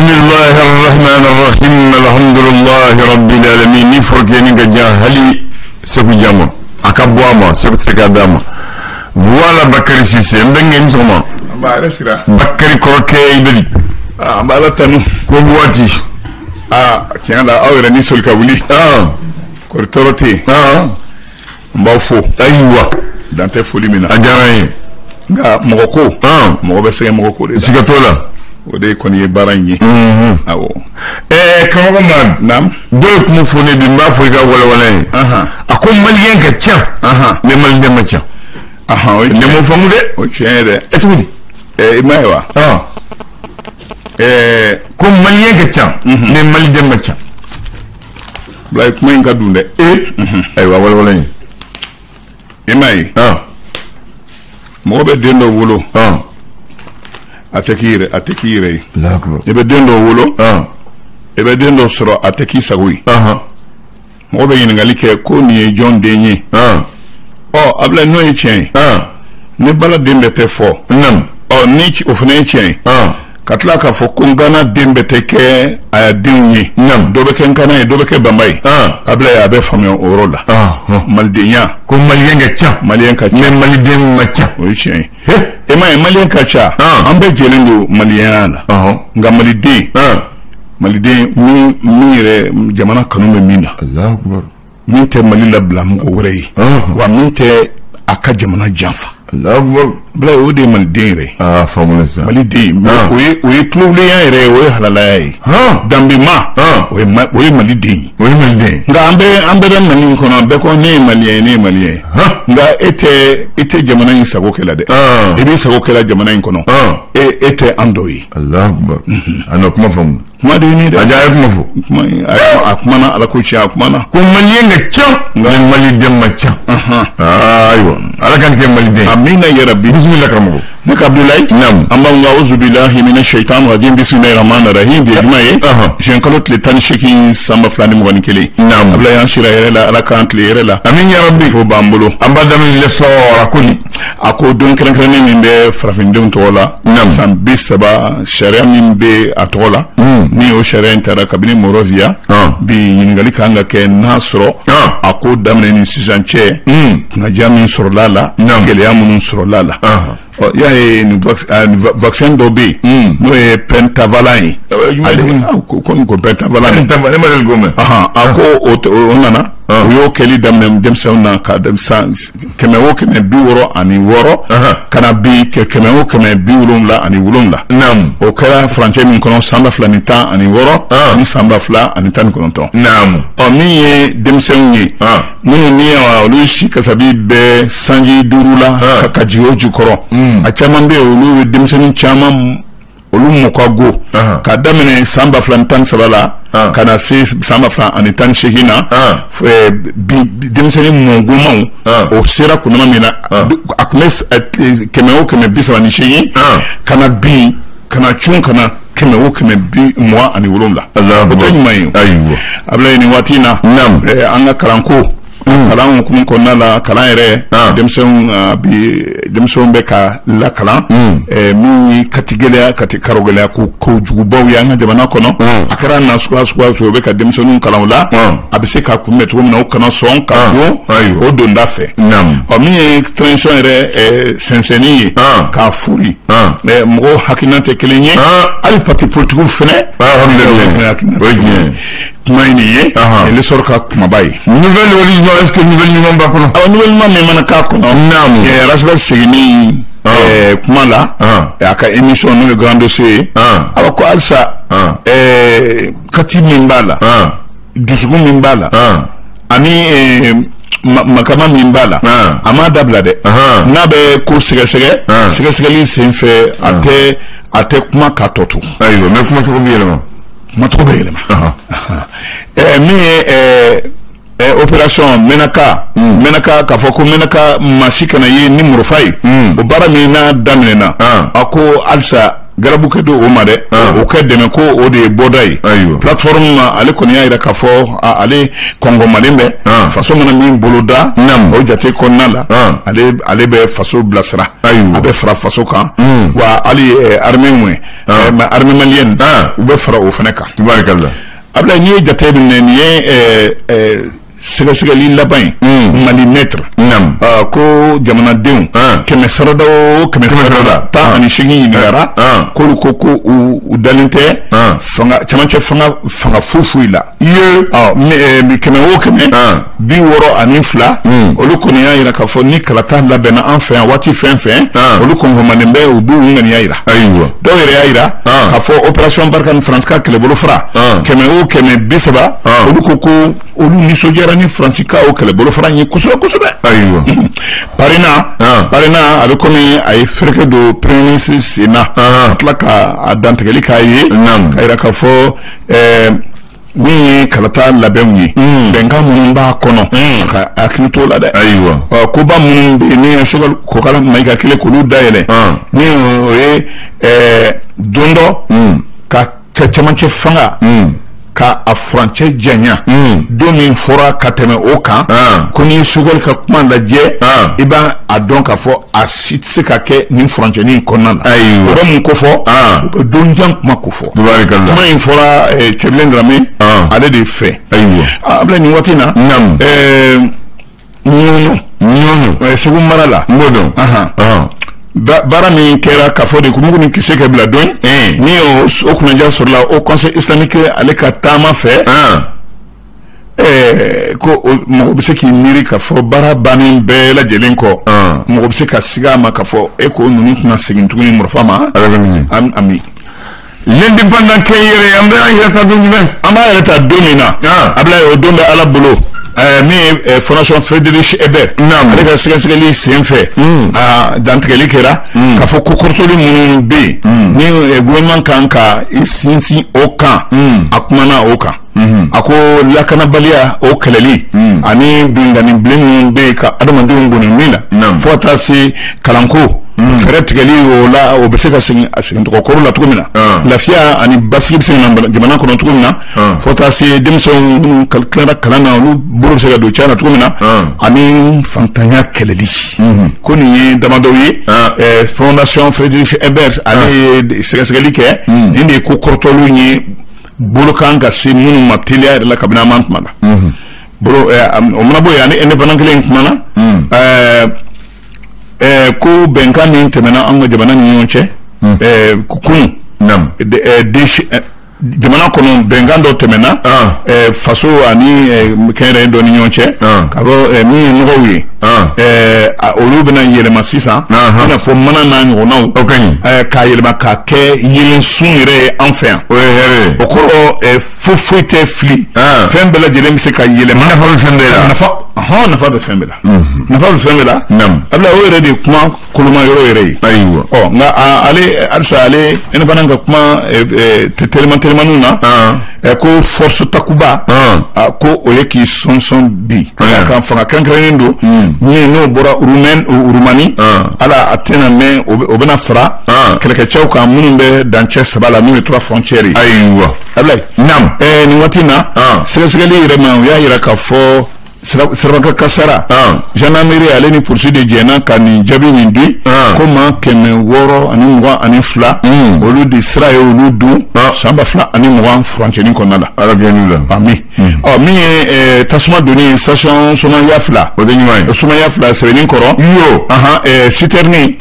Bismillahirrahmanirrahim. Alhamdulillahi rabbil alamin. Ni forkeni ga jahali seku jamo akabwama seku sekadama. Voilà Bakary Cissé mbengen soma. Mbala sira. Bakary Korke ibeli. Mbala tanu ko wati. Tianda awre ni sol kabuli. Ko toroti. Mbafo Aywa dante foli mina. Ajaraye. Nga mogoko. Mogobe sege mogoko de. Sigatola. Ode koni baranyi. Awo. Kamogo man. Nam. Doy kuma fone bi mba fo ga wala. Akon malien ka tia. Me malien ma tia. Oui. Ne mo famu de. O tiende. Etudi. Imaewa. Ko malien ka tia. Me malien ma tia. Blay kuma inga dunde. Aywa wala ni. Imai. Mogobe dendo wolo. Atekire. D'accord. Ebe dendo wolo. Ebe dendo soro ateki sagui. Mogobe yingali ke ko ni John Denye. Abla no echen. Ne bala dembe te fo. Nam. Ni ofne echen. Katla ka fo kungana dembe te ke aya denye. Nam. Dobe ken kana dobe ke bambay. Abla ya be famio orola. Maldenya. Ko malien ka tia. Malien ka Me malien ma tia. O echen. Malien ka tia. Ambe jelendo malien la. Nga malide mi re jamana kanu me mina. Allahu akbar. Min te malila blam go wore. Wa min te aka jamana janfa. Allahu akbar. Bla o de malide re. Famule sa. Malide o cloule ya re o halala ya. Dambe ma. O malide. O malide. Nga ambe ran mani kono be ko ne malien. Nga ete jamana yin sago kela de. Ebe sago kela jamana yin kono. Ete andoi. Allahu akbar. Ano kuma famu. Kuma de ni da. Aja kuma fo. Kuma na ala ko chia kuma na. Ko malien ga tia. Nga malide ma tia. Aywa. Ala kan ke malide. Amina ya rabbi. Bismillah karamugo. Nek Abdoulaye. Nam. Amma a'udhu billahi minash shaitanir rajim. Bismillahir rahmanir rahim. Bi jmae. J'ai kalot le tan sheki samba flani mo woni kele. Nam. Abdoulaye anshira yela ala kan le yela. Amin ya rabbi. Fo bambulo. Ambada min le so rakuni. Ako don kran min be frafin don tola. Nam. Sam bisaba sharia min be atola. Ni o sharia intara kabini morovia. Bi yingali kanga ke nasro. Ako damne ni sijanche. Na jami sur lala. Kele amun sur lala. Il y a une vaccin d'obé. Nous est pentavalent. Qu'on pentavalent. Ako onana. Yo keli damnem demsona ka demsan kemewo keme biworo ani woro kana bi kemewo keme biwulum la ani wulum la. Nam. O kera franche min kono samba flanita ani woro ni samba fla ani tan kono ton. Nam. O mi ye demsen ye. Ni olu shi kasabi be sanji durula ka jiyo jukoro. A chaman be olu demsen chaman olu mokago ka damene samba flantan sabala kana se samba flan ani tan shehina demseni mongumau o sera kunama mina akmes kemeo keme bisa ni shehi kana bi kana chun kana kemeo keme bi moi ani wolomla Allah botanymayo aywa abla ni watina nam anga karanko kalan kuma konna la kalan yɛrɛ denmisɛnw bɛ ka la kalan min katigɛlɛya karogɛlɛya ko jugubaw ye an ka jamana kɔnɔ a kɛra na suguya o bɛ ka denmisɛnninw kalan o la a bɛ se ka kunbɛn cogo min na o kana sɔn ka don o donda fɛ min ye transition yɛrɛ sɛnsɛnni ye k'a furi mɔgɔw hakilina tɛ kelen ye hali parti politigiw fɛnɛ kuma ini ye ele sort ka kuma bayi nouvelle religion est-ce que nouvelle numéro ba kono nouvelle ma me mana ka kono nam rasba segini kuma la aka émission no grand dossier aba ko alsa kati mimbala dusugu mimbala ani makama mimbala ama dabla de na be ko sege sen fe ate kuma ka totu ayo me kuma to biyelema matro yelema opération menaka ka foko menaka masika na ye ni murfai o bara mi na damena ako alsa garabu ke do o ma de o ke deme ko o de bodai plateforme ale koni ya ira ka fo ale Congo malembe façon mana min boloda o jate konnala ale be façon blasra abe fra façon kan wa ali armée mwe ma armée malienne u be fra o feneka tabarakallah abla ni jate bin ni segali laban mali netre ko jamana deun keme sarada ta ani shigi ngara ko u dalinte fanga chamanche fanga fufu ila mi keme wo keme bi woro ani fla olu koni ya ira ka fo ni kalata labena enfin wati fin olu kon ho manembe u bu ngani ya ira do ira ya ira ka fo opération Barkhane France ka kele bolo fra keme wo keme bisaba olu koko olu ni sojara ni Francika o kele bolo fra ni kusube parina avec comme ay freke do premier ministre sena atlaka adantegeli kaye kaira ka fo ni kalata labemni benga mun ba kono ka akito la de ko ba mun be ni shogal ko kala mai ka kile ko lu daele ni dondo ka chamanche fanga ka afranche janya domin fora kateme oka koni sugol ka kuma la je iba adon ka fo asitse ka ke ni franche ni konana oba mun ko fo donjan kuma ko fo barakallah kuma in fora cheblen rame ale de fe abla ni watina no segun marala modo bara min kera ka fo de ko mugni kisse ke bla doin ni o kuna ja sur la au conseil islamique ale ka tama fe ko mo be se ki miri ka fo bara banin be la jelen ko mo be se ka siga ma ka fo e ko nunu kuna segin tuguni morfama ami l'indépendant kayere ambe ayata dunmen ama ayata domina abla o dombe ala bolo mi fondation Friedrich Ebert ale ka sigasili senfe dantigeli kera ka fo kokortoli mun be ni gouvernement kan ka isinsi o kan akumana o kan ako lakana balia o keleli ani bingani blen be ka adamandi ngoni mila fota si kalanko fere tigeli o la o be se ka sin to ko la tugumina la fia ani basib sin jamana ko tugumina fota si demson kalana lu buru se do chana tugumina ani fantanya keleli ko ni damadoyi fondation Friedrich Ebert ani segaseli ke ni ko kortolu ni bulukanga si munu matilia la kabina mantmana bro o mona boya ni independent link mana ko benka ni temena anga jabana ni yonche kukun jamana kono bengando temena faso ani kere do ni yonche kabo mi ngowi olu bena yelema sisa na fo mana na ngo naw ka yelema ka ke yelin sunire enfin okoro fufuite fli fembela jelem se ka yelema na fa fembela na fa be fembela abla o rede kuma kuluma yoro yere nga ale ene bananga kuma telemanuna ko force takuba ko oyeki sonson bi kan fanga kankrendo ni no bora urumani ala atena men obena fra keleke chauka munumbe danche sabala mu 3 frontières ablay ni watina segeseli rema ya ira ka fo Siraka Kasara gendarmerie ale ni poursuite de jena kani jabi windi comment keme woro ani ngwa ani fla olu de Israël olu du samba fla ani ngwa frontière konala arabianula ami mi tasuma doni station soma yafla soma yafla sevenin koro yo citerni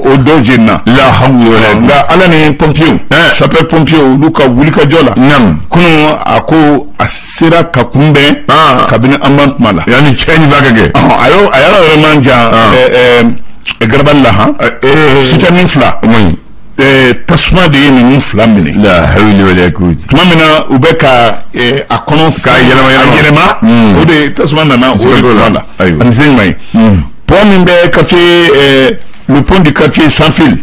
o dojena la hamdulillah ala ni pompier sapeur pompier luka wulika jola kuno ako asira kakumbe kabine mala yani cheni bagage ayala remanja graballa sitamin fla tasma de ni fla mini la hawli wala quwwata tumamina ubeka akono ka yelema o de tasma na o wala anzing mai pour mimbe café le pont du quartier sans fil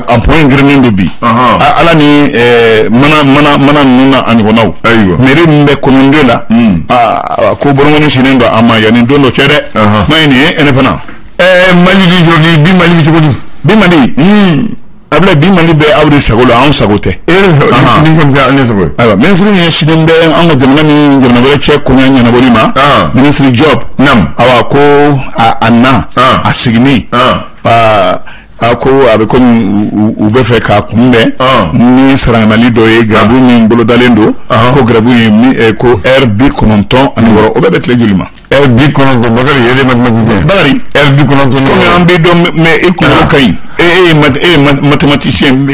en point grenindo bi ala ni mana nuna ani wonaw mere mbe konondela ko borongoni sinendo ama yani dondo chere mayni ene pana mali di jodi bi mali ci ko di bi mali abla bi mali be awri sagolo an sagote ni comme ça ne sago aywa ministre ni shinin be an ga jamana ni jamana wala che ko nya na bolima ministre job nam awa ko anna asigni ako abe ko ube fe ka kumbe ni sarangali do e gabu ni bolo dalendo ko grabu ni ko RB kononton ani woro obe betle julima RB kononton bagari yele mathématicien bagari RB kononton ko ambe do me e ko kay mathématicien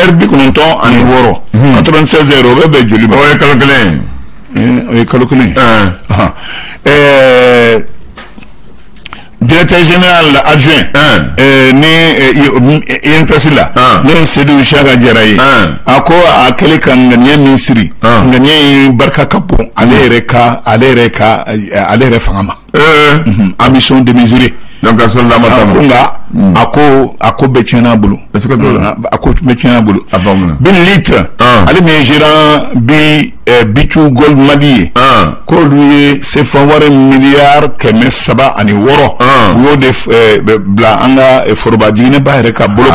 RB kononton ani woro 96 0 obe julima o calculer directeur général adjoint ni INPS là ne Seydou Chaka Jaraye ako akele kan ngania ministry ngania barka kapo ale fangama a mission de mesurer donc à son lama kunga ako betiana bulu est-ce que ako betiana bulu bin litre ale me gérant bichu gold mali ko lui c'est favori milliard keme saba ani woro wo de bla anga forba jine ba reka bulu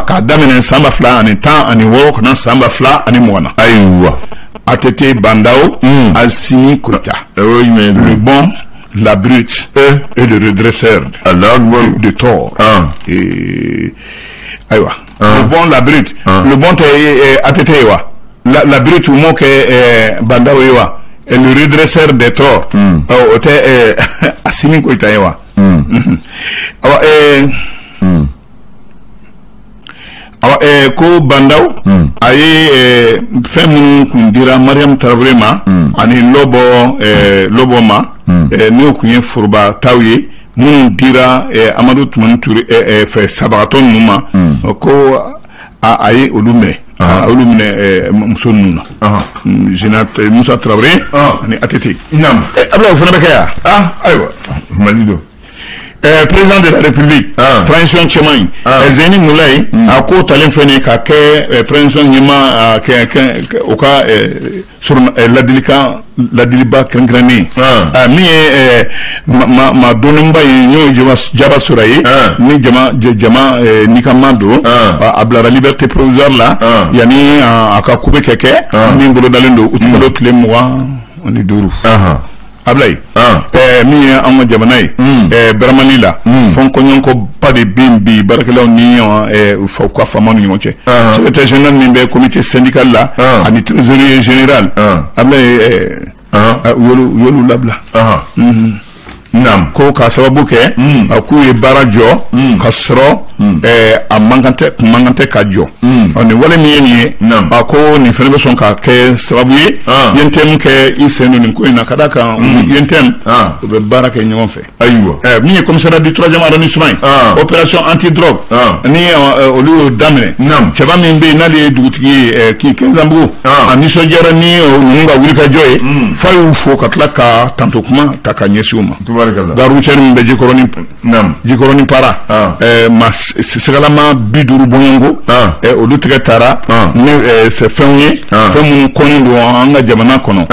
ka damene samba fla ani tan ani woro kana samba fla ani mona aywa atete bandao asini kota le bon, la brute et le redresseur de tort. Et aywa. Le bon, la brute. Le bon est atetewa. La brute ou mon que bandawewa. Et le redresseur de tort. Ote asini ko itayewa. Ko bandaw aye femme kundira Mariam Traoré ma ani lobo ma ni ku yen furba tawye mun dira Amadou Toumani Touré fe sabaton numa ko aye olume musonuna Jinat Moussa Traoré ani atete nam abla fona bekaya aywa malido président de la République, Transition Chemay, Zeni Moulay, a ko talen fene ka ke président nyima au cas sur la diliba kangrani mi ma donumba nyo jaba surayi ni jama ni kamando abla la liberté provisoire là yani aka kube keke ni ngolo dalendo utikolo tlemwa oni duru ablay mi anga jamanay bramanila fon ko nyonko pade bimbi barakelaw ni fo ko famanu nyonche secrétaire général ni be comité syndical là ani trésorier général ablay yolu labla nam ko ka sababu ke aku e barajo kasro a mangante ka jo oni wala ni yeni ako ni fele son ka ke sababu yentem ke isenu ni ko ina kadaka yentem be baraka nyom fe aywa mi commissaire du 3e arrondissement opération anti drogue ni olu damne chaba mi be na le dugutigi ki kenzambu ani so jara ni nunga wulika joye fayu fo katlaka tanto kuma takanyesiuma garu chen be jikoroni para mas segalama biduru bongo o lutige tara ne se fenye femu kondo anga jamana kono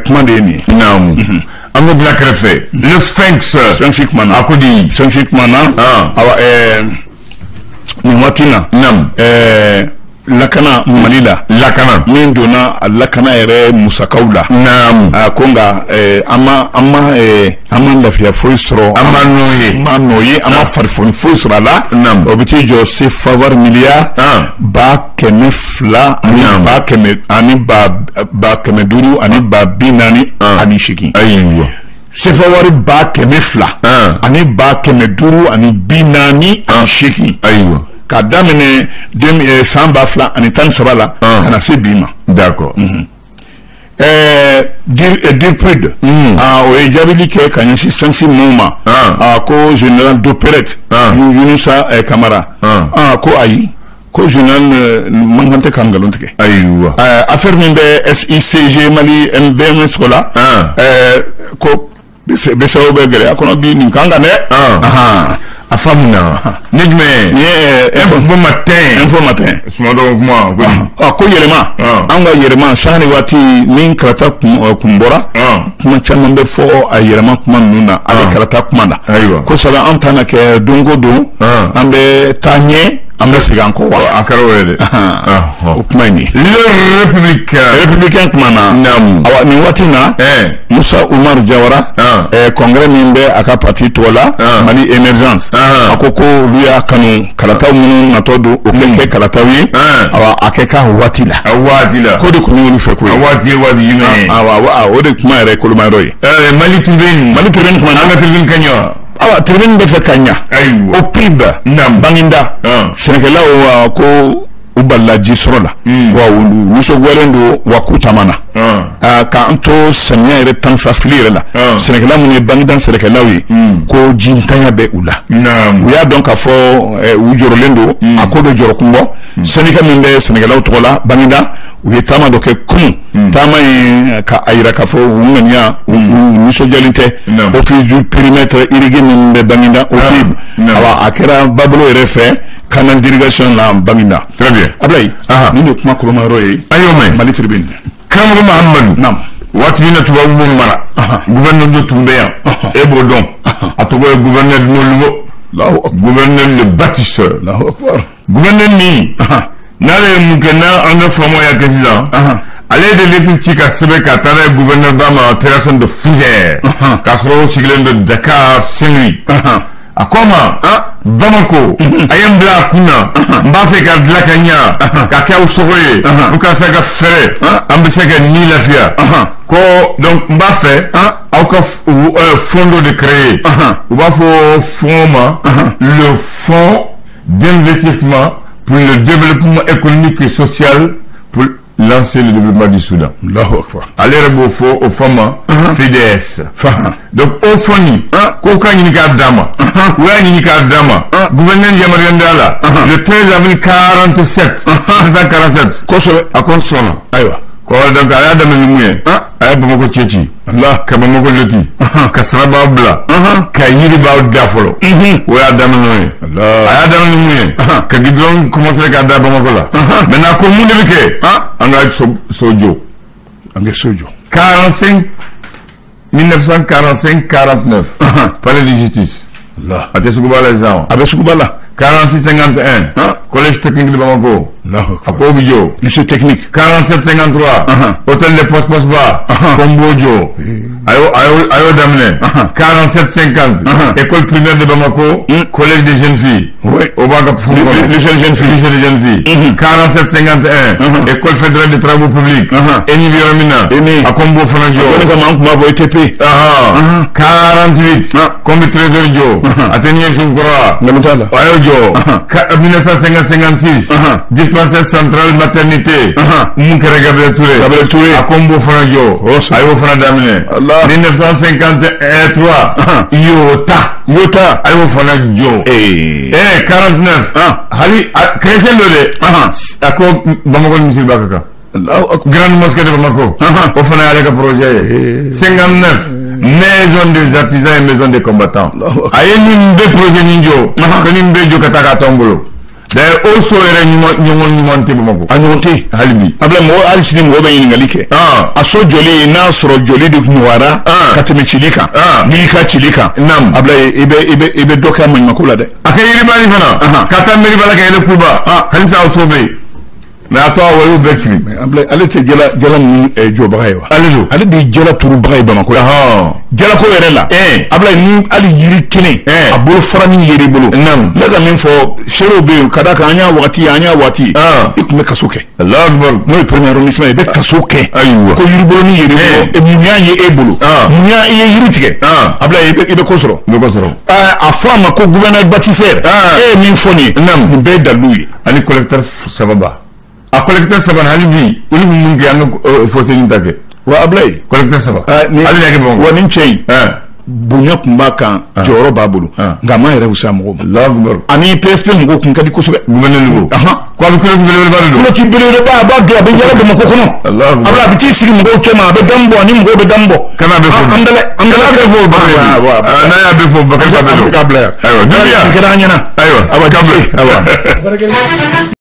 kuma de ni amu black refe le sphinx mana akudi sphinx mana awa ni watina lakana malila lakana min dona lakana ere musakaula konga ama lafiya foistro ama noye ama farfon foistra la obiti jo se favor milliard ba keme fla ani ba keme duru ani ba binani ani shiki aywa se favor ba keme fla ani ba keme duru ani binani ani shiki aywa ka damene samba fla ani tan sabala kana se bima d'accord dir prud o ejabili ke kan assistance moma ko général d'opérette Yunusa Kamara ko ayi ko journal mangante kangalonte ke aywa affaire min be SICG Mali MBM skola ko bese obegere akono bi nin kanga ne afamuna nigme info matin sumado kuma ko yelema anga yelema sani wati min karata kumbora kuma chama be fo a yelema kuma nuna ala karata kuma na ko sala antana ke dongo do ambe tanye ambe sigan ko wa akarowede o kuma ni le républicain kumana awa ni watina Musa Umar Jawara congrès mimbe aka parti tola Mali émergence akoko luya kanu kalataw munu natodo o keke kalatawi awa akeka watila ko de kunu lu feko wati yime awa o de kuma re ko ma roy Mali turbine kuma na turbine kanyo awa turbine be fe kanya o PIB banginda Sénégal wa ko uballa jisrola wa wulu muso gwelendo wa kutamana ka anto sanya ire tanfa filire la Sénégal mun bangidan Sénégal wi ko jintanya be ula uya donc afo ujorolendo akodo jorokumbo Sénégal minde Sénégal tola bangida uye tama doke kum tama ka ayira ka fo ngania muso jalinte o fi du périmètre irrigué minde bangida o PIB awa akera bablo ire fe canal d'irrigation la bangida. Très bien. Ablay ni ne kuma ko ma roye ayome Mali tribune Kamadou Mahamadou nam wati ni tuba bu mara gouverneur de Tumbeya et Bodon atobo gouverneur de Nolugo gouverneur le bâtisseur Allahu akbar gouverneur ni nale mukena en formo ya président allez de l'éthique à sebe ka tara gouverneur bama opération de fougère kasro siglen de Dakar Saint-Louis akoma Bamako ayam bla kuna mbafe ka dlakanya ka ka usoye uka saka fere ambisaka ni lafia ko donc mbafe au ka fondo de créer ou ba fo foma le fonds d'investissement pour le développement économique et social pour lancer le développement du Soudan. Allahu akbar. Allez rebofo au fama FDS. Donc au fond ko ka ni ka dama wa ni ka dama gouverneur Yamarandala le 13 avril 47 1947 ko so akon sona aywa ko donc ala dama ni muye ay bamako ceci Allah ka bamako loti ka saraba bla ka yiri ba dafolo wa dama noy Allah ay dama ni muye ka gidron commencer ka daba bamako la maintenant ko mu ndeke anga sojo anga sojo 45 1945-49 palais de justice là à Tessoubala avec Soubala 46-51 collège technique de Bamako Akobijo lycée technique 47-53 hôtel de Post Bar Kombojo Ayo Damne 47-50 école primaire de Bamako collège des jeunes filles Obaga les jeunes filles 47-51 école fédérale des travaux publics Eni Biramina Akombo Franjo 48 Kombi Trésor Jo Athénier Kinkora Ayo Jo 1956 dispensaire central maternité Moukere Gabriel Touré Akombo Franjo Ayo Frandamine 1953 Yota Ayo Franjo 49 Hali chrétien de Ako Bamako Misil Bakaka grande mosquée de Bamako au fond avec un projet 59 maison des artisans et maison des combattants aye nimbe projet ninjo ko nimbe jo kataka tombolo d'ailleurs also era nyumon te Bamako anyonte halibi abla mo alisini mo be yingalike aso joli na soro joli de nuwara kateme chilika ni ka chilika nam abla ibe doka man makula de akayiri bani fana katameri balaka ele kuba halisa autobe mais à toi wayu bekri abla alete jela ni jo bagaywa ale di jela turu bagay Bamako jela ko yere la abla ni ali yiri kine abul farani yiri bulu nam daga min fo shero be kada ka anya wati ikume kasuke Allah akbar no premier arrondissement be kasuke aywa ko yiri bulu ni yiri e munya ye bulu munya ye yiri tike abla ibe kosoro a fama ko gouverneur bâtisseur min foni nam be daluyi ani collecteur sababa a collecteur saban halibi uli mun ga fosé ni take wa ablay collecteur saba ali yake bon woni chey bunya kumba kan joro babulu ngama yere usamu Allah akbar ani PSP ngo kun kadi kusube gouverneur ngo ko am ko gouverneur ba ko ki bele ba do be yara Bamako kono Allah akbar abla biti sigi ngo kema be dambo ni ngo be dambo kana be fo andale be fo ba na ya be fo ba ka be aywa dunya aywa aywa aba